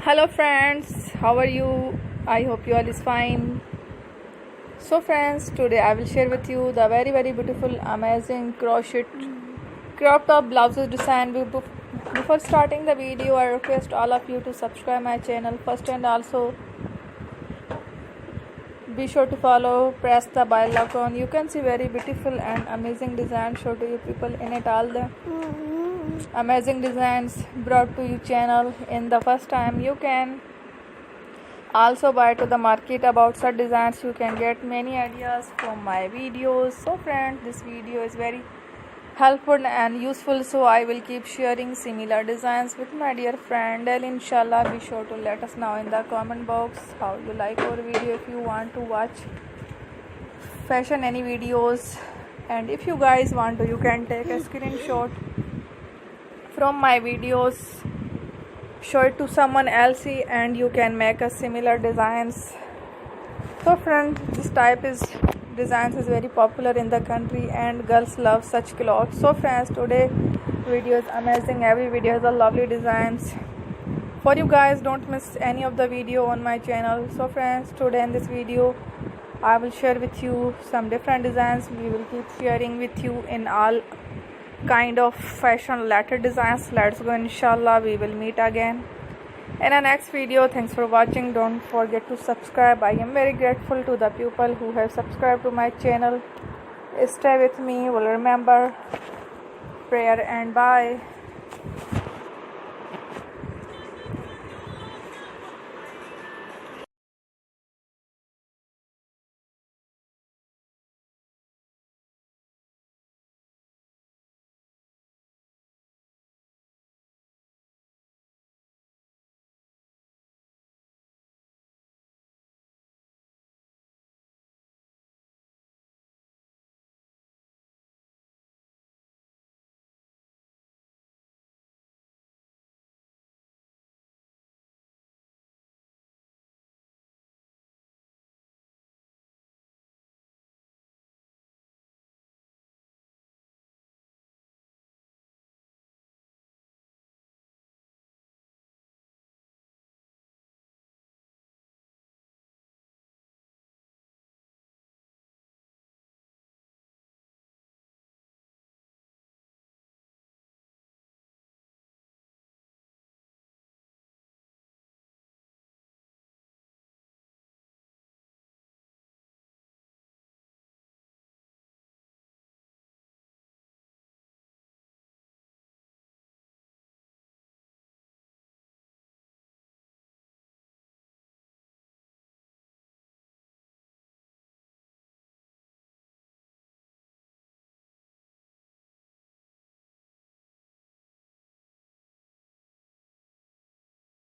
Hello friends, how are you? I hope you all is fine. So friends, today I will share with you the very beautiful amazing crochet crop top blouses design. Before starting the video, I request all of you to subscribe my channel first, and also be sure to follow, press the bell icon. You can see very beautiful and amazing design show to you people in it. All the amazing designs brought to you channel in the first time. You can also buy to the market about such designs. You can get many ideas from my videos. So friends, this video is very helpful and useful, so I will keep sharing similar designs with my dear friend. And inshallah, be sure to let us know in the comment box how you like our video. If you want to watch fashion any videos, and if you guys want to, you can take a screenshot from my videos, show it to someone else, and you can make a similar designs. So friends, this type is designs is very popular in the country and girls love such clothes. So friends, today video is amazing. Every video has a lovely designs for you guys. Don't miss any of the video on my channel. So friends, today in this video I will share with you some different designs. We will keep sharing with you in all kind of fashion related designs. Let's go, inshallah. We will meet again in the next video. Thanks for watching. Don't forget to subscribe. I am very grateful to the people who have subscribed to my channel. Stay with me. Will remember prayer and bye.